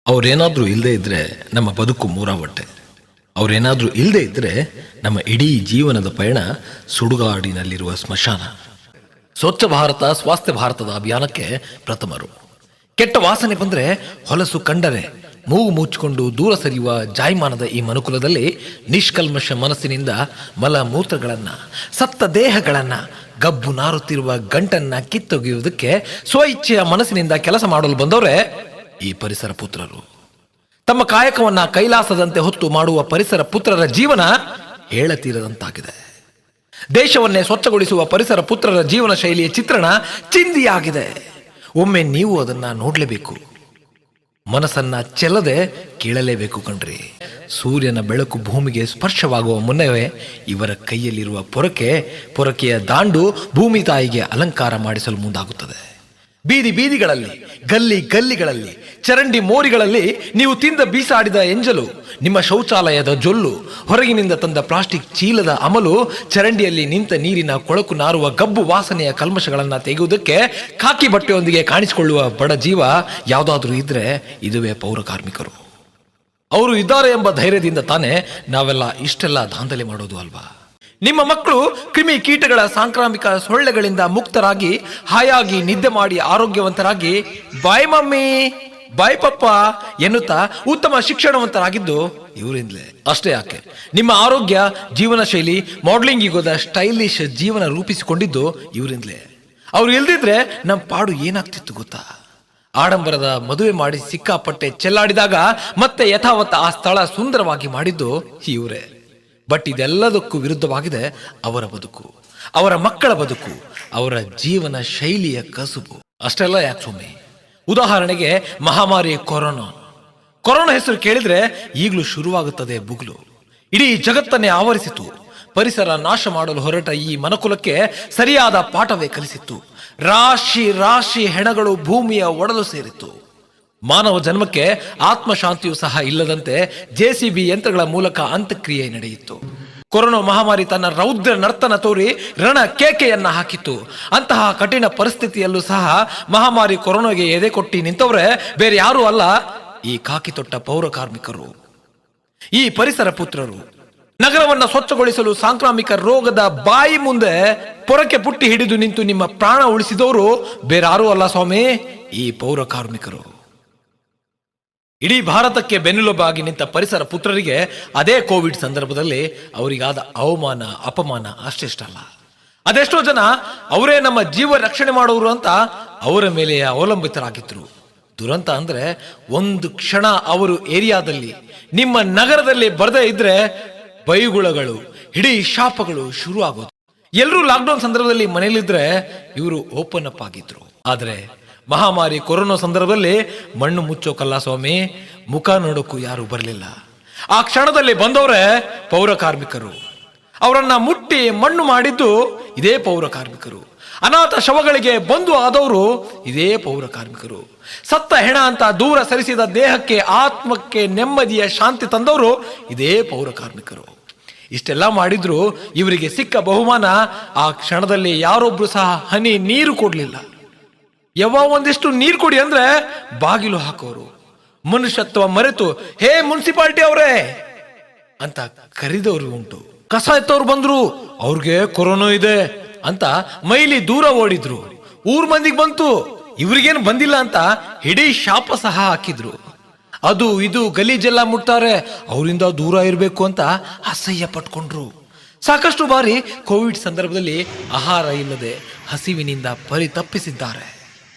ಅವ್ರೇನಾದ್ರೂ ಇಲ್ಲದೆ ಇದ್ರೆ ನಮ್ಮ ಬದುಕು ಮೂರಾವಟ್ಟೆ. ಅವ್ರೇನಾದ್ರೂ ಇಲ್ಲದೆ ಇದ್ರೆ ನಮ್ಮ ಇಡೀ ಜೀವನದ ಪಯಣ ಸುಡುಗಾಡಿನಲ್ಲಿರುವ ಸ್ಮಶಾನ. ಸ್ವಚ್ಛ ಭಾರತ ಸ್ವಾಸ್ಥ್ಯ ಭಾರತದ ಅಭಿಯಾನಕ್ಕೆ ಪ್ರಥಮರು. ಕೆಟ್ಟ ವಾಸನೆ ಬಂದ್ರೆ ಹೊಲಸು ಕಂಡರೆ ಮೂಗು ಮುಚ್ಚಿಕೊಂಡು ದೂರ ಸರಿಯುವ ಜಾಯಮಾನದ ಈ ಮನುಕುಲದಲ್ಲಿ ನಿಷ್ಕಲ್ಮಶ ಮನಸ್ಸಿನಿಂದ ಮಲ ಮೂತ್ರಗಳನ್ನ, ಸತ್ತ ದೇಹಗಳನ್ನ, ಗಬ್ಬು ನಾರುತ್ತಿರುವ ಗಂಟನ್ನ ಕಿತ್ತೊಗೆಯುವುದಕ್ಕೆ ಸ್ವಇಚ್ಛೆಯ ಮನಸ್ಸಿನಿಂದ ಕೆಲಸ ಮಾಡಲು ಬಂದವರೇ ಈ ಪರಿಸರ ಪುತ್ರರು. ತಮ್ಮ ಕಾಯಕವನ್ನ ಕೈಲಾಸದಂತೆ ಹೊತ್ತು ಮಾಡುವ ಪರಿಸರ ಪುತ್ರರ ಜೀವನ ಹೇಳತೀರದಂತಾಗಿದೆ. ದೇಶವನ್ನೇ ಸ್ವಚ್ಛಗೊಳಿಸುವ ಪರಿಸರ ಪುತ್ರರ ಜೀವನ ಶೈಲಿಯ ಚಿತ್ರಣ ಚಿಂದಿಯಾಗಿದೆ. ಒಮ್ಮೆ ನೀವು ಅದನ್ನ ನೋಡ್ಲೇಬೇಕು, ಮನಸ್ಸನ್ನ ಚೆಲ್ಲದೆ ಕೇಳಲೇಬೇಕು ಕಣ್ರಿ. ಸೂರ್ಯನ ಬೆಳಕು ಭೂಮಿಗೆ ಸ್ಪರ್ಶವಾಗುವ ಮುನ್ನವೇ ಇವರ ಕೈಯಲ್ಲಿರುವ ಪೊರಕೆಯ ದಾಂಡು ಭೂಮಿ ತಾಯಿಗೆ ಅಲಂಕಾರ ಮಾಡಿಸಲು ಮುಂದಾಗುತ್ತದೆ. ಬೀದಿ ಬೀದಿಗಳಲ್ಲಿ, ಗಲ್ಲಿ ಗಲ್ಲಿಗಳಲ್ಲಿ, ಚರಂಡಿ ಮೋರಿಗಳಲ್ಲಿ ನೀವು ತಿಂದ ಬೀಸಾಡಿದ ಎಂಜಲು, ನಿಮ್ಮ ಶೌಚಾಲಯದ ಜೊಲ್ಲು, ಹೊರಗಿನಿಂದ ತಂದ ಪ್ಲಾಸ್ಟಿಕ್ ಚೀಲದ ಅಮಲು, ಚರಂಡಿಯಲ್ಲಿ ನಿಂತ ನೀರಿನ ಕೊಳಕು ನಾರುವ ಗಬ್ಬು ವಾಸನೆಯ ಕಲ್ಮಶಗಳನ್ನು ತೆಗೆಯುವುದಕ್ಕೆ ಖಾಕಿ ಬಟ್ಟೆಯೊಂದಿಗೆ ಕಾಣಿಸಿಕೊಳ್ಳುವ ಬಡ ಜೀವ ಯಾವುದಾದ್ರೂ ಇದ್ರೆ ಇದುವೇ ಪೌರ ಕಾರ್ಮಿಕರು. ಅವರು ಇದ್ದಾರೆ ಎಂಬ ಧೈರ್ಯದಿಂದ ತಾನೇ ನಾವೆಲ್ಲ ಇಷ್ಟೆಲ್ಲ ದಾಂಧಲೆ ಮಾಡೋದು ಅಲ್ವಾ? ನಿಮ್ಮ ಮಕ್ಕಳು ಕ್ರಿಮಿ ಕೀಟಗಳ ಸಾಂಕ್ರಾಮಿಕ ಸೊಳ್ಳೆಗಳಿಂದ ಮುಕ್ತರಾಗಿ ಹಾಯಾಗಿ ನಿದ್ದೆ ಮಾಡಿ ಆರೋಗ್ಯವಂತರಾಗಿ ಬಾಯ್ ಮಮ್ಮಿ ಬಾಯ್ ಪಪ್ಪ ಎನ್ನುತ್ತಾ ಉತ್ತಮ ಶಿಕ್ಷಣವಂತರಾಗಿದ್ದು ಇವರಿಂದಲೇ. ಅಷ್ಟೇ ಯಾಕೆ, ನಿಮ್ಮ ಆರೋಗ್ಯ ಜೀವನ ಶೈಲಿ ಮಾಡಲಿಂಗ್ ಯುಗದ ಸ್ಟೈಲಿಶ್ ಜೀವನ ರೂಪಿಸಿಕೊಂಡಿದ್ದು ಇವರಿಂದಲೇ. ಅವ್ರು ಇಲ್ದಿದ್ರೆ ನಮ್ಮ ಪಾಡು ಏನಾಗ್ತಿತ್ತು ಗೊತ್ತಾ? ಆಡಂಬರದ ಮದುವೆ ಮಾಡಿ ಸಿಕ್ಕಾಪಟ್ಟೆ ಚೆಲ್ಲಾಡಿದಾಗ ಮತ್ತೆ ಯಥಾವತ್ತ ಆ ಸ್ಥಳ ಸುಂದರವಾಗಿ ಮಾಡಿದ್ದು ಇವರೇ. ಬಟ್ ಇದೆಲ್ಲದಕ್ಕೂ ವಿರುದ್ಧವಾಗಿದೆ ಅವರ ಬದುಕು, ಅವರ ಮಕ್ಕಳ ಬದುಕು, ಅವರ ಜೀವನ ಶೈಲಿಯ ಕಸುಬು. ಅಷ್ಟೆಲ್ಲ ಯಾಕೆ ಸುಮ್ಮನೆ? ಉದಾಹರಣೆಗೆ ಮಹಾಮಾರಿ ಕೊರೋನಾ ಹೆಸರು ಕೇಳಿದ್ರೆ ಈಗಲೂ ಶುರುವಾಗುತ್ತದೆ ಬುಗ್ಲು. ಇಡೀ ಜಗತ್ತನ್ನೇ ಆವರಿಸಿತು. ಪರಿಸರ ನಾಶ ಮಾಡಲು ಹೊರಟ ಈ ಮನುಕುಲಕ್ಕೆ ಸರಿಯಾದ ಪಾಠವೇ ಕಲಿಸಿತ್ತು. ರಾಶಿ ರಾಶಿ ಹೆಣಗಳು ಭೂಮಿಯ ಒಡಲು ಸೇರಿತ್ತು. ಮಾನವ ಜನ್ಮಕ್ಕೆ ಆತ್ಮಶಾಂತಿಯೂ ಸಹ ಇಲ್ಲದಂತೆ JCB ಯಂತ್ರಗಳ ಮೂಲಕ ಅಂತ್ಯಕ್ರಿಯೆ ನಡೆಯಿತು. ಕೊರೋನಾ ಮಹಾಮಾರಿ ತನ್ನ ರೌದ್ರ ನರ್ತನ ತೋರಿ ರಣ ಕೇಕೆಯನ್ನ ಹಾಕಿತ್ತು. ಅಂತಹ ಕಠಿಣ ಪರಿಸ್ಥಿತಿಯಲ್ಲೂ ಸಹ ಮಹಾಮಾರಿ ಕೊರೋನಾಗೆ ಎದೆ ಕೊಟ್ಟಿ ನಿಂತವ್ರೆ ಬೇರೆ ಯಾರೂ ಅಲ್ಲ, ಈ ಕಾಕಿ ತೊಟ್ಟ ಪೌರ ಕಾರ್ಮಿಕರು, ಈ ಪರಿಸರ ಪುತ್ರರು. ನಗರವನ್ನ ಸ್ವಚ್ಛಗೊಳಿಸಲು ಸಾಂಕ್ರಾಮಿಕ ರೋಗದ ಬಾಯಿ ಮುಂದೆ ಪೊರಕೆ ಪುಟ್ಟಿ ಹಿಡಿದು ನಿಂತು ನಿಮ್ಮ ಪ್ರಾಣ ಉಳಿಸಿದವರು ಬೇರಾರೂ ಅಲ್ಲ ಸ್ವಾಮಿ, ಈ ಪೌರ ಕಾರ್ಮಿಕರು. ಇಡೀ ಭಾರತಕ್ಕೆ ಬೆನ್ನೆಲುಬಾಗಿ ನಿಂತ ಪರಿಸರ ಪುತ್ರರಿಗೆ ಅದೇ ಕೋವಿಡ್ ಸಂದರ್ಭದಲ್ಲಿ ಅವರಿಗಾದ ಅವಮಾನ ಅಪಮಾನ ಅಷ್ಟಿಷ್ಟಲ್ಲ. ಅದೆಷ್ಟೋ ಜನ ಅವರೇ ನಮ್ಮ ಜೀವ ರಕ್ಷಣೆ ಮಾಡೋರು ಅಂತ ಅವರ ಮೇಲೆ ಅವಲಂಬಿತರಾಗಿದ್ರು. ದುರಂತ ಅಂದ್ರೆ ಒಂದು ಕ್ಷಣ ಅವರು ಏರಿಯಾದಲ್ಲಿ, ನಿಮ್ಮ ನಗರದಲ್ಲಿ ಬರದೇ ಇದ್ರೆ ಬೈಗುಳಗಳು, ಇಡೀ ಶಾಪಗಳು ಶುರು ಆಗೋದು. ಎಲ್ಲರೂ ಲಾಕ್ಡೌನ್ ಸಂದರ್ಭದಲ್ಲಿ ಮನೇಲಿದ್ರೆ ಇವರು ಓಪನ್ ಅಪ್ ಆಗಿದ್ರು. ಆದ್ರೆ ಮಹಾಮಾರಿ ಕೊರೋನಾ ಸಂದರ್ಭದಲ್ಲಿ ಮಣ್ಣು ಮುಚ್ಚೋಕಲ್ಲ ಸ್ವಾಮಿ, ಮುಖ ನೋಡೋಕ್ಕೂ ಯಾರು ಬರಲಿಲ್ಲ. ಆ ಕ್ಷಣದಲ್ಲಿ ಬಂದವರೇ ಪೌರ ಕಾರ್ಮಿಕರು. ಅವರನ್ನ ಮುಟ್ಟಿ ಮಣ್ಣು ಮಾಡಿದ್ದು ಇದೇ ಪೌರ ಕಾರ್ಮಿಕರು. ಅನಾಥ ಶವಗಳಿಗೆ ಬಂದು ಆದವರು ಇದೇ ಪೌರ ಕಾರ್ಮಿಕರು. ಸತ್ತ ಹೆಣ ಅಂತ ದೂರ ಸರಿಸಿದ ದೇಹಕ್ಕೆ ಆತ್ಮಕ್ಕೆ ನೆಮ್ಮದಿಯ ಶಾಂತಿ ತಂದವರು ಇದೇ ಪೌರ ಕಾರ್ಮಿಕರು. ಇಷ್ಟೆಲ್ಲ ಮಾಡಿದ್ರು ಇವರಿಗೆ ಸಿಕ್ಕ ಬಹುಮಾನ ಆ ಕ್ಷಣದಲ್ಲಿ ಯಾರೊಬ್ರು ಸಹ ಹನಿ ನೀರು ಕೊಡ್ಲಿಲ್ಲ. ಒಂದಿಷ್ಟು ನೀರು ಕೊಡಿ ಅಂದ್ರೆ ಬಾಗಿಲು ಹಾಕೋರು. ಮನುಷ್ಯತ್ವ ಮರೆತು ಹೇ ಮುನ್ಸಿಪಾಲಿಟಿ ಅವರೇ ಅಂತ ಕರೆದವರು ಉಂಟು. ಕಸ ಎತ್ತವ್ರು ಬಂದ್ರು, ಅವ್ರಿಗೆ ಕೊರೋನಾ ಇದೆ ಅಂತ ಮೈಲಿ ದೂರ ಓಡಿದ್ರು. ಊರ್ ಮಂದಿಗೆ ಬಂತು, ಇವ್ರಿಗೇನು ಬಂದಿಲ್ಲ ಅಂತ ಇಡೀ ಶಾಪ ಸಹ ಹಾಕಿದ್ರು. ಅದು ಇದು ಗಲೀಜೆಲ್ಲ ಮುಟ್ತಾರೆ, ಅವರಿಂದ ದೂರ ಇರಬೇಕು ಅಂತ ಅಸಹ್ಯ ಪಟ್ಕೊಂಡ್ರು. ಸಾಕಷ್ಟು ಬಾರಿ ಕೋವಿಡ್ ಸಂದರ್ಭದಲ್ಲಿ ಆಹಾರ ಇಲ್ಲದೆ ಹಸಿವಿನಿಂದ ಪರಿತಪ್ಪಿಸಿದ್ದಾರೆ.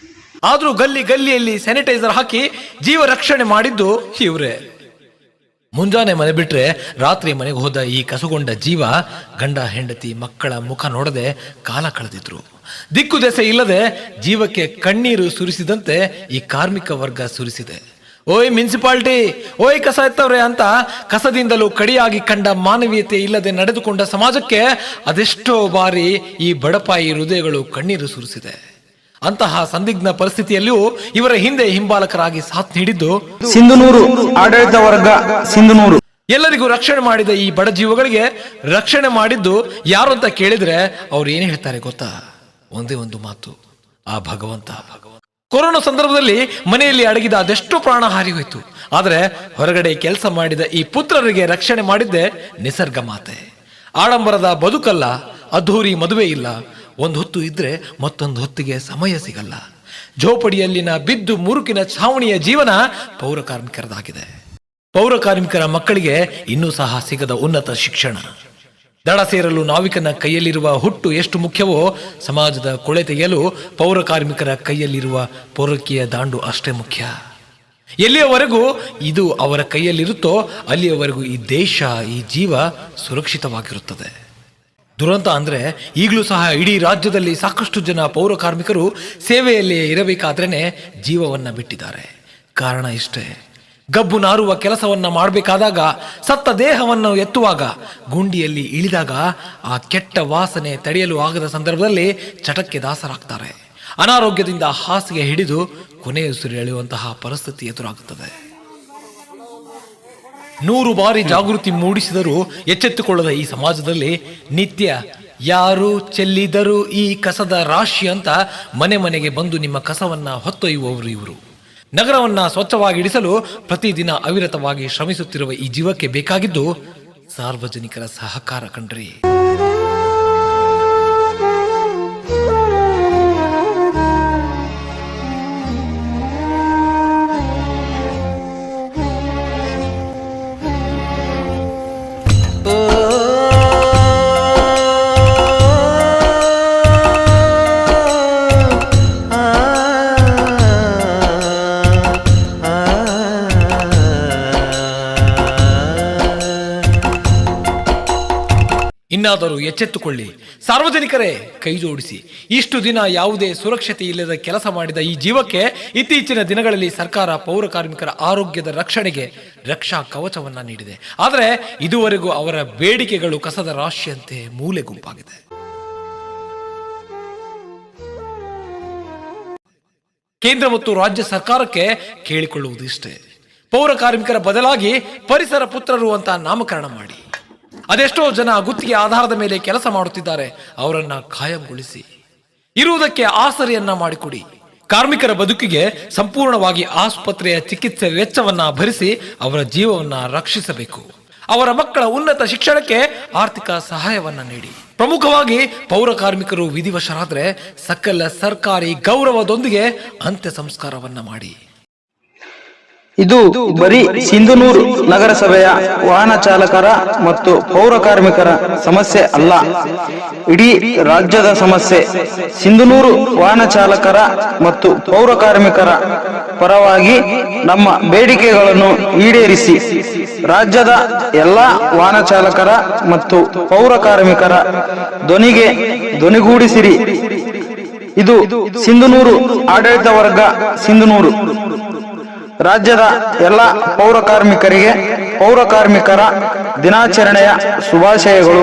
ಆದ್ರೂ ಗಲ್ಲಿ ಗಲ್ಲಿಯಲ್ಲಿ ಸ್ಯಾನಿಟೈಸರ್ ಹಾಕಿ ಜೀವ ರಕ್ಷಣೆ ಮಾಡಿದ್ದು ಇವರೇ. ಮುಂಜಾನೆ ಮನೆ ಬಿಟ್ರೆ ರಾತ್ರಿ ಮನೆಗೆ ಹೋದ ಈ ಕಸುಗೊಂಡ ಜೀವ ಗಂಡ ಹೆಂಡತಿ ಮಕ್ಕಳ ಮುಖ ನೋಡದೆ ಕಾಲ ಕಳೆದಿದ್ರು. ದಿಕ್ಕು ದೆಸೆ ಇಲ್ಲದೆ ಜೀವಕ್ಕೆ ಕಣ್ಣೀರು ಸುರಿಸಿದಂತೆ ಈ ಕಾರ್ಮಿಕ ವರ್ಗ ಸುರಿಸಿದೆ. ಓಯ್ ಮುನ್ಸಿಪಾಲಿಟಿ, ಓಯ್ ಕಸ ಎತ್ತವ್ರೆ ಅಂತ ಕಸದಿಂದಲೂ ಕಡಿಯಾಗಿ ಕಂಡ ಮಾನವೀಯತೆ ಇಲ್ಲದೆ ನಡೆದುಕೊಂಡ ಸಮಾಜಕ್ಕೆ ಅದೆಷ್ಟೋ ಬಾರಿ ಈ ಬಡಪಾಯಿ ಹೃದಯಗಳು ಕಣ್ಣೀರು ಸುರಿಸಿದೆ. ಅಂತಹ ಸಂದಿಗ್ಧ ಪರಿಸ್ಥಿತಿಯಲ್ಲಿಯೂ ಇವರ ಹಿಂದೆ ಹಿಂಬಾಲಕರಾಗಿ ಸಾಥ್ ನೀಡಿದ್ದು ಸಿಂಧನೂರು ಆಡಳಿತ ವರ್ಗ. ಸಿಂಧನೂರು ಎಲ್ಲರಿಗೂ ರಕ್ಷಣೆ ಮಾಡಿದ ಈ ಬಡ ಜೀವಗಳಿಗೆ ರಕ್ಷಣೆ ಮಾಡಿದ್ದು ಯಾರು ಅಂತ ಕೇಳಿದ್ರೆ ಅವ್ರು ಏನ್ ಹೇಳ್ತಾರೆ ಗೊತ್ತಾ? ಒಂದೇ ಒಂದು ಮಾತು, ಆ ಭಗವಂತ. ಕೊರೋನಾ ಸಂದರ್ಭದಲ್ಲಿ ಮನೆಯಲ್ಲಿ ಅಡಗಿದ ಅದೆಷ್ಟೋ ಪ್ರಾಣ ಹಾರಿಹೋಯ್ತು. ಆದರೆ ಹೊರಗಡೆ ಕೆಲಸ ಮಾಡಿದ ಈ ಪುತ್ರರಿಗೆ ರಕ್ಷಣೆ ಮಾಡಿದ್ದೆ ನಿಸರ್ಗ ಮಾತೆ. ಆಡಂಬರದ ಬದುಕಲ್ಲ, ಅದ್ಧೂರಿ ಮದುವೆ ಇಲ್ಲ, ಒಂದು ಹೊತ್ತು ಇದ್ರೆ ಮತ್ತೊಂದು ಹೊತ್ತಿಗೆ ಸಮಯ ಸಿಗಲ್ಲ. ಝೋಪಡಿಯಲ್ಲಿನ ಬಿದ್ದು ಮುರುಕಿನ ಛಾವಣಿಯ ಜೀವನ ಪೌರ ಕಾರ್ಮಿಕರದಾಗಿದೆ. ಪೌರ ಕಾರ್ಮಿಕರ ಮಕ್ಕಳಿಗೆ ಇನ್ನೂ ಸಹ ಸಿಗದ ಉನ್ನತ ಶಿಕ್ಷಣ. ದಡ ಸೇರಲು ನಾವಿಕನ ಕೈಯಲ್ಲಿರುವ ಹುಟ್ಟು ಎಷ್ಟು ಮುಖ್ಯವೋ, ಸಮಾಜದ ಕೊಳೆ ತೆಗೆಯಲು ಪೌರ ಕಾರ್ಮಿಕರ ಕೈಯಲ್ಲಿರುವ ಪೌರಕೀಯ ದಾಂಡು ಅಷ್ಟೇ ಮುಖ್ಯ. ಎಲ್ಲಿಯವರೆಗೂ ಇದು ಅವರ ಕೈಯಲ್ಲಿರುತ್ತೋ ಅಲ್ಲಿಯವರೆಗೂ ಈ ದೇಶ, ಈ ಜೀವ ಸುರಕ್ಷಿತವಾಗಿರುತ್ತದೆ. ದುರಂತ ಅಂದ್ರೆ ಈಗಲೂ ಸಹ ಇಡೀ ರಾಜ್ಯದಲ್ಲಿ ಸಾಕಷ್ಟು ಜನ ಪೌರ ಕಾರ್ಮಿಕರು ಸೇವೆಯಲ್ಲೇ ಇರಬೇಕಾದ್ರೇನೆ ಜೀವವನ್ನ ಬಿಟ್ಟಿದ್ದಾರೆ. ಕಾರಣ ಇಷ್ಟೇ, ಗಬ್ಬು ನಾರುವ ಕೆಲಸವನ್ನ ಮಾಡಬೇಕಾದಾಗ, ಸತ್ತ ದೇಹವನ್ನು ಎತ್ತುವಾಗ, ಗುಂಡಿಯಲ್ಲಿ ಇಳಿದಾಗ ಆ ಕೆಟ್ಟ ವಾಸನೆ ತಡೆಯಲು ಆಗದ ಸಂದರ್ಭದಲ್ಲಿ ಚಟಕ್ಕೆ ದಾಸರಾಗ್ತಾರೆ. ಅನಾರೋಗ್ಯದಿಂದ ಹಾಸಿಗೆ ಹಿಡಿದು ಕೊನೆಯ ಉಸಿರು ಎಳೆಯುವಂತಹ ಪರಿಸ್ಥಿತಿ ಎದುರಾಗುತ್ತದೆ. 100 ಬಾರಿ ಜಾಗೃತಿ ಮೂಡಿಸಿದರೂ ಎಚ್ಚೆತ್ತುಕೊಳ್ಳದ ಈ ಸಮಾಜದಲ್ಲಿ ನಿತ್ಯ ಯಾರು ಚೆಲ್ಲಿದರೂ ಈ ಕಸದ ರಾಶಿ ಅಂತ ಮನೆ ಮನೆಗೆ ಬಂದು ನಿಮ್ಮ ಕಸವನ್ನ ಹೊತ್ತೊಯ್ಯುವವರು ಇವರು. ನಗರವನ್ನ ಸ್ವಚ್ಛವಾಗಿಡಿಸಲು ಪ್ರತಿದಿನ ಅವಿರತವಾಗಿ ಶ್ರಮಿಸುತ್ತಿರುವ ಈ ಜೀವಕ್ಕೆ ಬೇಕಾಗಿದ್ದು ಸಾರ್ವಜನಿಕರ ಸಹಕಾರ ಕಣ್ರಿ. ಇನ್ನಾದರೂ ಎಚ್ಚೆತ್ತುಕೊಳ್ಳಿ ಸಾರ್ವಜನಿಕರೇ, ಕೈ ಜೋಡಿಸಿ. ಇಷ್ಟು ದಿನ ಯಾವುದೇ ಸುರಕ್ಷತೆ ಇಲ್ಲದ ಕೆಲಸ ಮಾಡಿದ ಈ ಜೀವಕ್ಕೆ ಇತ್ತೀಚಿನ ದಿನಗಳಲ್ಲಿ ಸರ್ಕಾರ ಪೌರ ಕಾರ್ಮಿಕರ ಆರೋಗ್ಯದ ರಕ್ಷಣೆಗೆ ರಕ್ಷಾ ಕವಚವನ್ನ ನೀಡಿದೆ. ಆದರೆ ಇದುವರೆಗೂ ಅವರ ಬೇಡಿಕೆಗಳು ಕಸದ ರಾಶಿಯಂತೆ ಮೂಲೆ ಗುಂಪಾಗಿದೆ. ಕೇಂದ್ರ ಮತ್ತು ರಾಜ್ಯ ಸರ್ಕಾರಕ್ಕೆ ಕೇಳಿಕೊಳ್ಳುವುದು ಇಷ್ಟೇ, ಪೌರ ಕಾರ್ಮಿಕರ ಬದಲಾಗಿ ಪರಿಸರ ಪುತ್ರರು ಅಂತ ನಾಮಕರಣ ಮಾಡಿ. ಅದೆಷ್ಟೋ ಜನ ಗುತ್ತಿಗೆ ಆಧಾರದ ಮೇಲೆ ಕೆಲಸ ಮಾಡುತ್ತಿದ್ದಾರೆ, ಅವರನ್ನ ಕಾಯಂಗೊಳಿಸಿ. ಇರುವುದಕ್ಕೆ ಆಸರೆಯನ್ನ ಮಾಡಿಕೊಡಿ. ಕಾರ್ಮಿಕರ ಬದುಕಿಗೆ ಸಂಪೂರ್ಣವಾಗಿ ಆಸ್ಪತ್ರೆಯ ಚಿಕಿತ್ಸೆ ವೆಚ್ಚವನ್ನ ಭರಿಸಿ ಅವರ ಜೀವವನ್ನ ರಕ್ಷಿಸಬೇಕು. ಅವರ ಮಕ್ಕಳ ಉನ್ನತ ಶಿಕ್ಷಣಕ್ಕೆ ಆರ್ಥಿಕ ಸಹಾಯವನ್ನ ನೀಡಿ. ಪ್ರಮುಖವಾಗಿ ಪೌರ ಕಾರ್ಮಿಕರು ವಿಧಿವಶರಾದ್ರೆ ಸಕಲ ಸರ್ಕಾರಿ ಗೌರವದೊಂದಿಗೆ ಅಂತ್ಯ ಸಂಸ್ಕಾರವನ್ನ ಮಾಡಿ. ಇದು ಬರೀ ಸಿಂಧನೂರು ನಗರಸಭೆಯ ವಾಹನ ಚಾಲಕರ ಮತ್ತು ಪೌರ ಕಾರ್ಮಿಕರ ಸಮಸ್ಯೆ ಅಲ್ಲ, ಇಡೀ ರಾಜ್ಯದ ಸಮಸ್ಯೆ. ಸಿಂಧನೂರು ವಾಹನ ಚಾಲಕರ ಮತ್ತು ಪೌರ ಕಾರ್ಮಿಕರ ಪರವಾಗಿ ನಮ್ಮ ಬೇಡಿಕೆಗಳನ್ನು ಈಡೇರಿಸಿ ರಾಜ್ಯದ ಎಲ್ಲಾ ವಾಹನ ಚಾಲಕರ ಮತ್ತು ಪೌರ ಕಾರ್ಮಿಕರ ಧ್ವನಿಗೆ ಧ್ವನಿಗೂಡಿಸಿರಿ. ಇದು ಸಿಂಧನೂರು ಆಡಳಿತ ವರ್ಗ, ಸಿಂಧನೂರು. ರಾಜ್ಯದ ಎಲ್ಲ ಪೌರ ಕಾರ್ಮಿಕರಿಗೆ ಪೌರ ಕಾರ್ಮಿಕರ ದಿನಾಚರಣೆಯ ಶುಭಾಶಯಗಳು.